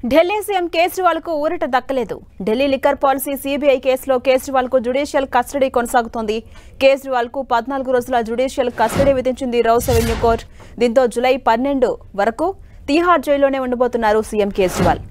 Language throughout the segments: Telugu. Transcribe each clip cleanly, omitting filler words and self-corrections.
ఢిల్లీ సీఎం కేజ్రీవాల్కు ఊరట దక్కలేదు. ఢిల్లీ లిక్కర్ పాలసీ సీబీఐ కేసులో కేజ్రీవాల్కు జ్యుడిషియల్ కస్టడీ కొనసాగుతోంది. కేజ్రీవాల్కు 14 రోజుల జ్యుడిషియల్ కస్టడీ విధించింది రౌస్ అవెన్యూ కోర్టు. దీంతో జూలై 12 వరకు తిహార్ జైల్లోనే ఉండబోతున్నారు సీఎం కేజ్రీవాల్.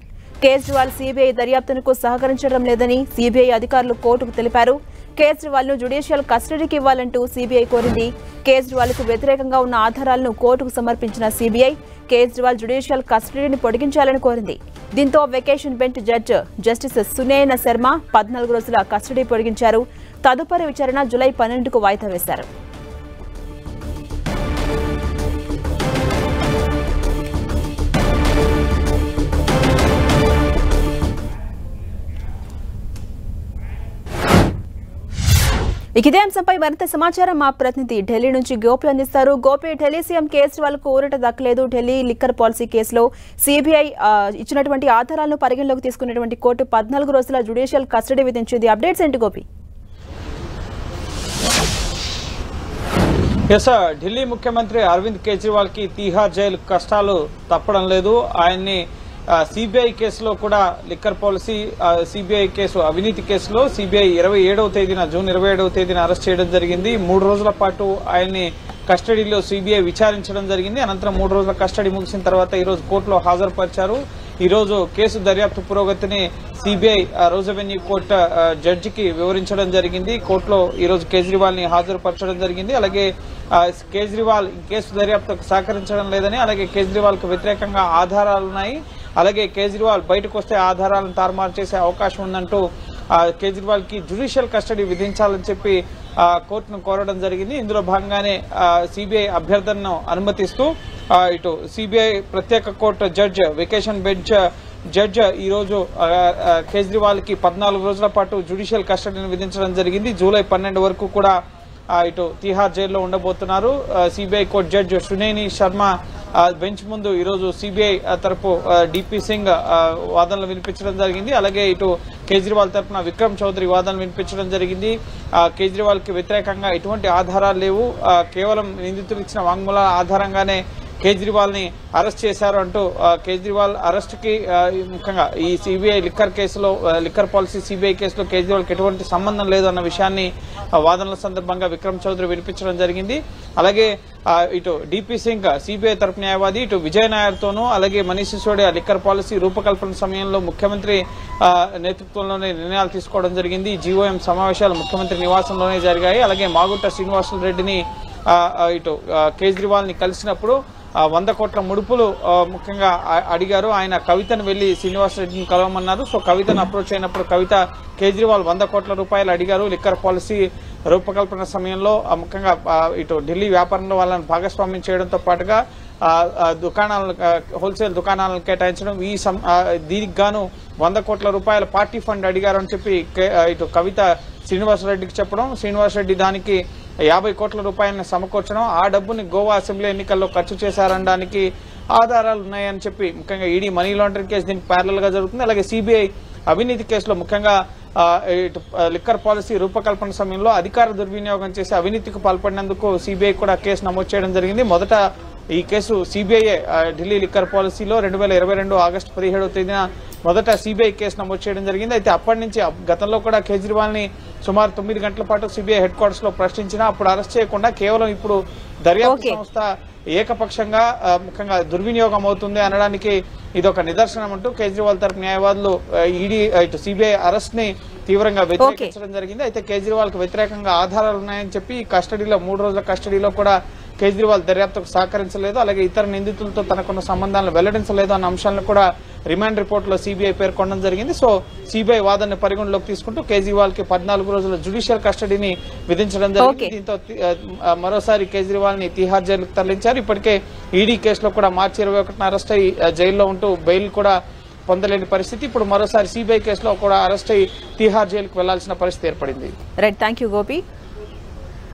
కేజ్రీవాల్ సీబీఐ దర్యాప్తునకు సహకరించడం లేదని సీబీఐ అధికారులు కోర్టుకు తెలిపారు. కేజ్రీవాల్ను జ్యుడిషియల్ కస్టడీకి ఇవ్వాలంటూ సీబీఐ కోరింది. కేజ్రీవాల్కు వ్యతిరేకంగా ఉన్న ఆధారాలను కోర్టుకు సమర్పించిన సీబీఐ కేజ్రీవాల్ జ్యుడిషియల్ కస్టడీని పొడిగించాలని కోరింది. దీంతో vacation bench judge justice Sunayana Sharma 14 రోజుల కస్టడీ పొడిగించారు. తదుపరి విచారణ జూలై 12కు వాయిదా వేశారు. ఇదే అంశంపై మరింత సమాచారం మా ప్రతినిధి ఢిల్లీ నుంచి గోపి అందిస్తారు. గోపి, ఢిల్లీ సీఎం కేజ్రీవాల్కు ఊరట దక్కలేదు. ఢిల్లీ లిక్కర్ పాలసీ కేసులో సీబీఐ ఇచ్చినటువంటి ఆధారాలను పరిగణలోకి తీసుకున్నటువంటి కోర్టు 14 రోజుల జ్యుడిషియల్ కస్టడీ విధించింది. అప్డేట్స్ ఏంటి గోపి? ఢిల్లీ ముఖ్యమంత్రి అరవింద్ కేజ్రీవాల్ కి తిహార్ జైలు కష్టాలు తప్పడం లేదు. ఆయన్ని సిబిఐ కేసులో కూడా లిక్కర్ పాలసీ సిబిఐ కేసు అవినీతి కేసులో సిబిఐ 27వ తేదీన జూన్ 27వ తేదీన అరెస్ట్ చేయడం జరిగింది. 3 రోజుల పాటు ఆయన్ని కస్టడీలో సిబిఐ విచారించడం జరిగింది. అనంతరం 3 రోజుల కస్టడీ ముగిసిన తర్వాత ఈ రోజు కోర్టులో హాజరుపరిచారు. ఈ రోజు కేసు దర్యాప్తు పురోగతిని సిబిఐ రోజ్ అవెన్యూ కోర్టు జడ్జికి వివరించడం జరిగింది. కోర్టులో ఈ రోజు కేజ్రీవాల్ ని హాజరుపరచడం జరిగింది. అలాగే కేజ్రీవాల్ కేసు దర్యాప్తుకు సహకరించడం లేదని, అలాగే కేజ్రీవాల్ కు వ్యతిరేకంగా ఆధారాలున్నాయి, అలాగే కేజ్రీవాల్ బయటకు వస్తే ఆధారాలను తారుమారు చేసే అవకాశం ఉందంటూ కేజ్రీవాల్ కి జ్యుడిషియల్ కస్టడీ విధించాలని చెప్పి కోర్టును కోరడం జరిగింది. ఇందులో భాగంగానే సిబిఐ అభ్యర్థనను అనుమతిస్తూ ఇటు సిబిఐ ప్రత్యేక court judge vacation bench judge ఈ రోజు కేజ్రీవాల్ కి 14 రోజుల పాటు జ్యుడిషియల్ కస్టడీని విధించడం జరిగింది. జూలై 12 వరకు కూడా ఇటు తిహార్ జైల్లో ఉండబోతున్నారు. CBI court judge Sunayana Sharma bench ముందు ఈరోజు సిబిఐ తరపు డిపి సింగ్ వాదనలు వినిపించడం జరిగింది. అలాగే ఇటు కేజ్రీవాల్ తరపున విక్రమ్ చౌదరి వాదనలు వినిపించడం జరిగింది. కేజ్రీవాల్ కి వ్యతిరేకంగా ఎటువంటి ఆధారాలు లేవు, కేవలం నిందితులు ఇచ్చిన వాంగ్మూలాల ఆధారంగానే కేజ్రీవాల్ ని అరెస్ట్ చేశారు అంటూ కేజ్రీవాల్ అరెస్ట్ కి ముఖ్యంగా ఈ సిబిఐ లిక్కర్ కేసులో లిక్కర్ పాలసీ సిబిఐ కేసులో కేజ్రీవాల్ కి ఎటువంటి సంబంధం లేదు అన్న విషయాన్ని వాదనల సందర్భంగా విక్రమ్ చౌదరి వినిపించడం జరిగింది. అలాగే ఇటు డిపి సింగ్ సిబిఐ తరపు న్యాయవాది ఇటు విజయ్ నాయర్ తోనూ, అలాగే మనీష్ సిసోడియా లిక్కర్ పాలసీ రూపకల్పన సమయంలో ముఖ్యమంత్రి నేతృత్వంలోనే నిర్ణయాలు తీసుకోవడం జరిగింది. జీఓఎం సమావేశాలు ముఖ్యమంత్రి నివాసంలోనే జరిగాయి. అలాగే మాగుంట శ్రీనివాసులు రెడ్డిని ఇటు కేజ్రీవాల్ ని కలిసినప్పుడు 100 కోట్ల ముడుపులు ముఖ్యంగా అడిగారు. ఆయన కవితను వెళ్లి శ్రీనివాసరెడ్డిని కలవమన్నారు. సో కవితను అప్రోచ్ అయినప్పుడు కవిత కేజ్రీవాల్ 100 కోట్ల రూపాయలు అడిగారు లిక్కర్ పాలసీ రూపకల్పన సమయంలో. ముఖ్యంగా ఇటు ఢిల్లీ వ్యాపారంలో వాళ్ళని భాగస్వామ్యం చేయడంతో పాటుగా దుకాణాలను హోల్సేల్ దుకాణాలను కేటాయించడం, దీనికి గాను 100 కోట్ల రూపాయల పార్టీ ఫండ్ అడిగారు అని చెప్పి ఇటు కవిత శ్రీనివాసరెడ్డికి చెప్పడం, శ్రీనివాసరెడ్డి దానికి 50 కోట్ల రూపాయలను సమకూర్చడం, ఆ డబ్బుని గోవా అసెంబ్లీ ఎన్నికల్లో ఖర్చు చేశారనడానికి ఆధారాలు ఉన్నాయని చెప్పి ముఖ్యంగా ఈడీ మనీ లాండరింగ్ కేసు దీనికి ప్యారలల్ గా జరుగుతుంది. అలాగే సిబిఐ అవినీతి కేసులో ముఖ్యంగా లిక్కర్ పాలసీ రూపకల్పన సమయంలో అధికార దుర్వినియోగం చేసి అవినీతికి పాల్పడినందుకు సిబిఐ కూడా కేసు నమోదు చేయడం జరిగింది. మొదట ఈ కేసు సిబిఐ ఢిల్లీ లిక్కర్ పాలసీలో 2022 ఆగస్టు 17వ తేదీన మొదట సిబిఐ కేసు నమోదు చేయడం జరిగింది. అయితే అప్పటి నుంచి గతంలో కూడా కేజ్రీవాల్ ని సుమారు 9 గంటల పాటు సిబిఐ హెడ్ క్వార్టర్స్ లో ప్రశ్నించినా అప్పుడు అరెస్ట్ చేయకుండా కేవలం ఇప్పుడు దర్యాప్తు సంస్థ ఏకపక్షంగా ముఖ్యంగా దుర్వినియోగం అవుతుంది అనడానికి ఇదొక నిదర్శనం అంటూ కేజ్రీవాల్ తరపు న్యాయవాదులు ఈడీ ఇటు సిబిఐ అరెస్ట్ ని తీవ్రంగా వ్యతిరేకించడం జరిగింది. అయితే కేజ్రీవాల్ కు వ్యతిరేకంగా ఆధారాలు ఉన్నాయని చెప్పి కస్టడీలో 3 రోజుల కస్టడీలో కూడా కేజ్రీవాల్ దర్యాప్తుకు సహకరించలేదు, అలాగే ఇతర నిందితులతో తనకున్న సంబంధాలను వెల్లడించలేదు అన్న అంశాలను కూడా రిమాండ్ రిపోర్ట్ లో సిబిఐ పేర్కొనడం జరిగింది. సో సిబిఐ వాదనని పరిగణలోకి తీసుకుంటూ కేజ్రీవాల్ కి 14 రోజుల జ్యుడిషియల్ కస్టడీని విధించడం జరిగింది. దీంతో మరోసారి కేజ్రీవాల్ ని తిహార్ జైలుకు తరలించారు. ఇప్పటికే ఈడీ కేసులో కూడా మార్చి 21న అరెస్ట్ అయ్యి జైల్లో ఉంటూ బెయిల్ కూడా పొందలేని పరిస్థితి. ఇప్పుడు మరోసారి సిబిఐ కేసులో కూడా అరెస్ట్ అయ్యి తిహార్ జైలుకు వెళ్లాల్సిన పరిస్థితి ఏర్పడింది. Right, thank you Gopi.